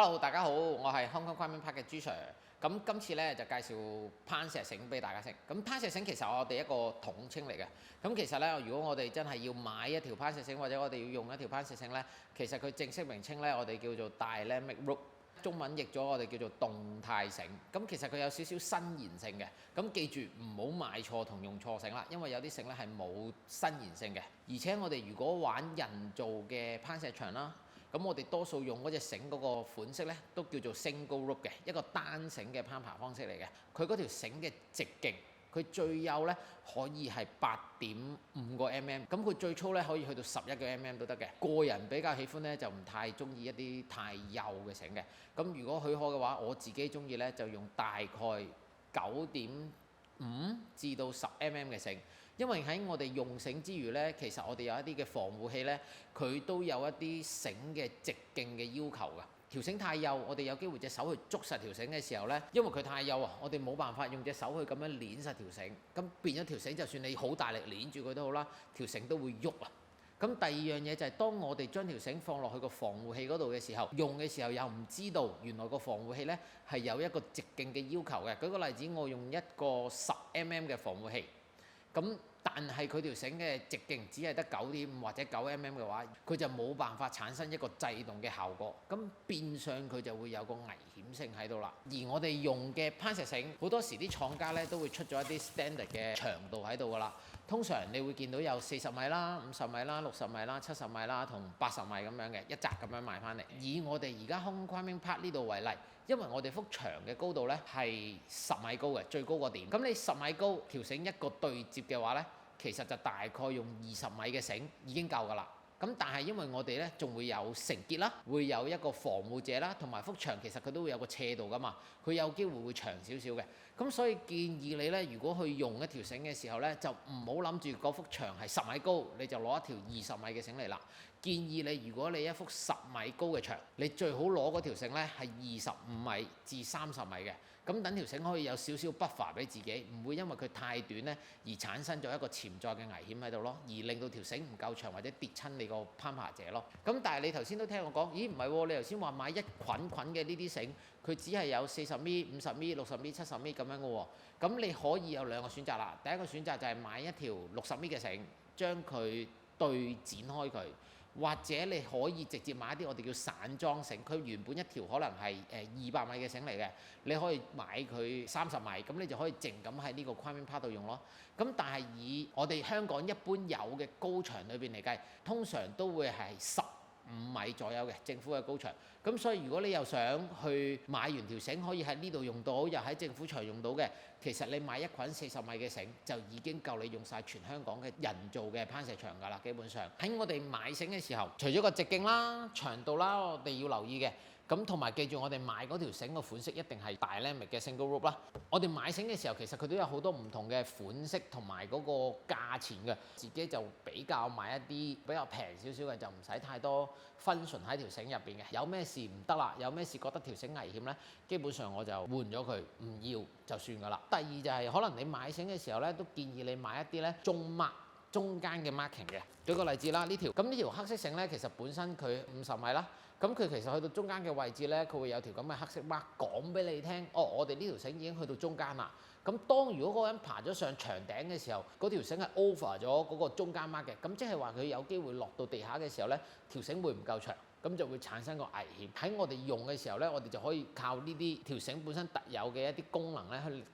Hello，大家好，我係 Hong Kong Climbing Park 嘅朱 Sir。咁今次咧就介紹攀石繩俾大家識。咁攀石繩其實我哋一個統稱嚟嘅。咁其實咧，如果我哋真係要買一條攀石繩，或者我哋要用一條攀石繩咧，其實佢正式名稱咧，我哋叫做 Dynamic Rope。中文譯咗我哋叫做動態繩。咁其實佢有少少伸延性嘅。咁記住唔好買錯同用錯繩啦，因為有啲繩咧係冇伸延性嘅。而且我哋如果玩人造嘅攀石場啦，咁我哋多數用嗰隻繩嗰個款式咧，都叫做 single rope 嘅一個單繩嘅攀爬方式嚟嘅。佢嗰條繩嘅直徑，佢最幼咧可以係8.5個 mm， 咁佢最粗咧可以去到11個 mm 都得嘅。個人比較喜歡咧就唔太中意一啲太幼嘅繩嘅。咁如果許可嘅話，我自己中意咧就用大概9.5至到10 mm 嘅繩。因為喺我哋用繩之餘咧，其實我哋有一啲嘅防護器咧，佢都有一啲繩嘅直徑嘅要求㗎。條繩太幼，我哋有機會隻手去捉實條繩嘅時候咧，因為佢太幼啊，我哋冇辦法用隻手去咁樣攣實條繩，咁變咗條繩就算你好大力攣住佢都好啦，條繩都會喐啊。咁第二樣嘢就係當我哋將條繩放落去個防護器嗰度嘅時候，用嘅時候又唔知道原來個防護器咧係有一個直徑嘅要求嘅。舉個例子，我用一個10 mm 嘅防護器。咁但係佢條繩嘅直徑只係得9.5或者9 mm 嘅話，佢就冇辦法產生一個制動嘅效果，咁變相佢就會有個危險性喺度啦。而我哋用嘅攀石繩好多時啲廠家咧都會出咗一啲 standard 嘅長度喺度噶啦。通常你會見到有40米啦、50米啦、60米啦、70米啦同80米咁樣嘅一紮咁樣賣翻嚟。以我哋而家 Hong Kong Climbing Park 呢度為例，因為我哋幅牆嘅高度咧係10米高嘅最高個點，咁你10米高條繩一個對接嘅話咧，其實就大概用20米嘅繩已經夠㗎啦。咁但係因為我哋咧仲會有繩結啦，會有一個防護者啦，同埋幅牆其實佢都會有個斜度㗎嘛，佢有機會會長少少嘅。咁所以建議你咧，如果去用一條繩嘅時候咧，就唔好諗住嗰幅牆係10米高，你就攞一條20米嘅繩嚟啦。建議你如果你一幅10米高嘅牆，你最好攞嗰條繩咧係25米至30米嘅。咁等條繩可以有少少 buffer 俾自己，唔會因為佢太短咧而產生咗一個潛在嘅危險喺度咯，而令到條繩唔夠長或者跌親你個攀爬者咯。咁但係你頭先都聽我講，咦唔係喎，你頭先話買一捆捆嘅呢啲繩，佢只係有40米、50米、60米、70米咁樣嘅喎。咁你可以有兩個選擇啦。第一個選擇就係買一條60米嘅繩，將佢對剪開佢。或者你可以直接買一啲我哋叫散裝繩，佢原本一條可能係200米嘅繩嚟嘅，你可以買佢30米，咁你就可以靜咁喺呢個 Climbing Park 度用咯。咁但係以我哋香港一般有嘅高牆裏邊嚟計，通常都會係15米左右嘅政府嘅高牆。咁所以如果你又想去買完條繩可以喺呢度用到，又喺政府場用到嘅，其實你買一捆40米嘅繩就已經夠你用晒全香港嘅人造嘅攀石牆㗎啦。基本上喺我哋買繩嘅時候，除咗個直徑啦、長度啦，我哋要留意嘅。咁同埋記住，我哋買嗰條繩個款式一定係 Dynamic 嘅 single rope 啦。我哋買繩嘅時候，其實佢都有好多唔同嘅款式同埋嗰個價錢嘅。自己就比較買一啲比較平少少嘅，就唔使太多function喺條繩入邊嘅。有咩事唔得啦，有咩事覺得條繩危險咧，基本上我就換咗佢，唔要就算㗎啦。第二就係可能你買繩嘅時候咧，都建議你買一啲咧中間嘅 marking 嘅。舉個例子啦，呢條黑色繩咧，其實本身佢50米啦，咁佢其實去到中間嘅位置咧，佢會有條咁嘅黑色 mark 講俾你聽，哦，我哋呢條繩已經去到中間啦。咁當如果嗰個人爬咗上牆頂嘅時候，嗰條繩係 over 咗嗰個中間 mark 嘅，咁即係話佢有機會落到地下嘅時候咧，條繩會唔夠長，咁就會產生個危險。喺我哋用嘅時候咧，我哋就可以靠呢啲條繩本身特有嘅一啲功能咧去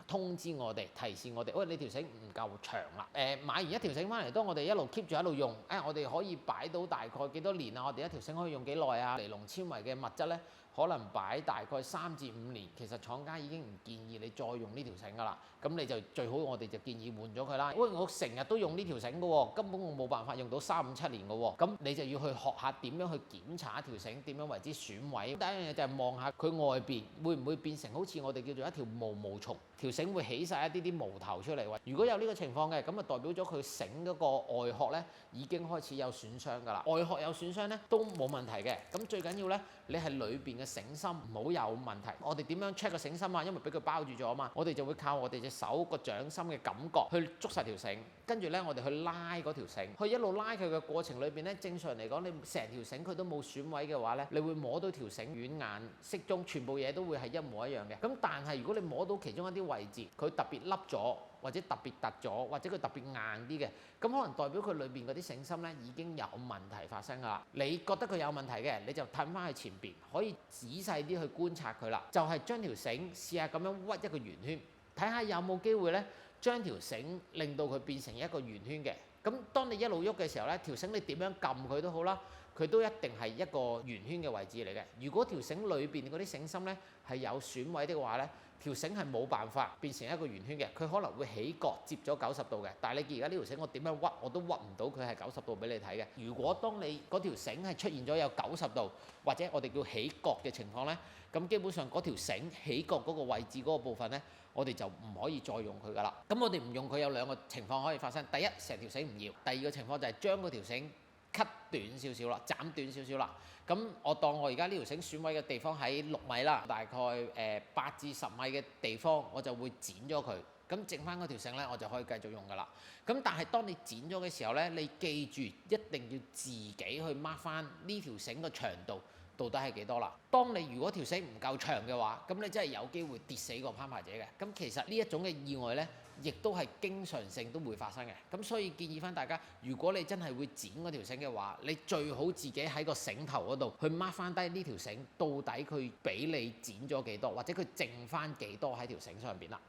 通知我哋，提示我哋，喂，你條繩唔夠長啦。買完一條繩翻嚟，當我哋一路 keep 住喺度用，我哋可以擺到大概幾多年啊？我哋一條繩可以用幾耐啊？尼龍纖維嘅物質咧，可能擺大概3至5年。其實廠家已經唔建議你再用呢條繩噶啦。咁你就最好我哋就建議換咗佢啦。喂，我成日都用呢條繩嘅喎，根本我冇辦法用到3、5、7年嘅喎。咁你就要去學下點樣去檢查一條繩，點樣為之損毀。第一樣嘢就係望下佢外邊會唔會變成好似我哋叫做一條毛蟲，條繩會起晒一啲毛頭出嚟。如果有呢個情況嘅，咁啊代表咗佢繩嗰個外殼咧已經開始有損傷㗎啦。外殼有損傷咧都冇問題嘅。咁最緊要咧，你係裏邊嘅繩芯唔好有問題。我哋點樣 check 個繩芯啊？因為俾佢包住咗啊嘛，我哋就會靠我哋隻手個掌心嘅感覺去捉實條繩。跟住咧我哋去拉嗰條繩，去一路拉佢嘅過程裏邊咧，正常嚟講，你成條繩佢都冇損毀嘅話咧，你會摸到條繩軟硬適中，全部嘢都會係一模一樣嘅。咁但係如果你摸到其中一啲位置，佢特別凹咗，或者特別突咗，或者佢特別硬啲嘅，咁可能代表佢裏邊嗰啲繩芯咧已經有問題發生㗎啦。你覺得佢有問題嘅，你就褪翻去前邊，可以仔細啲去觀察佢啦。就係將條繩試下咁樣屈一個圓圈，睇下有冇機會咧將條繩令到佢變成一個圓圈嘅。咁當你一路喐嘅時候咧，條繩你點樣撳佢都好啦，佢都一定係一個圓圈嘅位置嚟嘅。如果條繩裏邊嗰啲繩芯咧係有損毀的話咧，條繩係冇辦法變成一個圓圈嘅，佢可能會起角接咗90度嘅。但係你見而家呢條繩我點樣屈我都屈唔到佢係90度俾你睇嘅。如果當你嗰條繩係出現咗有90度或者我哋叫起角嘅情況咧，咁基本上嗰條繩起角嗰個位置嗰個部分咧，我哋就唔可以再用佢噶啦。咁我哋唔用佢有兩個情況可以發生，第一成條繩唔要，第二個情況就係將嗰條繩cut短少少啦，斬短少少啦。咁我當我而家呢條繩損毀嘅地方喺6米啦，大概8至10米嘅地方，我就會剪咗佢。咁剩翻嗰條繩咧，我就可以繼續用噶啦。咁但係當你剪咗嘅時候咧，你記住一定要自己去 mark 翻呢條繩嘅長度到底係幾多啦。當你如果條繩唔夠長嘅話，咁你真係有機會跌死個攀爬者嘅。咁其實呢一種嘅意外咧，亦都係經常性都會發生嘅。咁所以建議翻大家，如果你真係會剪嗰條繩嘅話，你最好自己喺個繩頭嗰度去 mark 翻低呢條繩到底佢俾你剪咗幾多，或者佢剩翻幾多喺條繩上邊啦。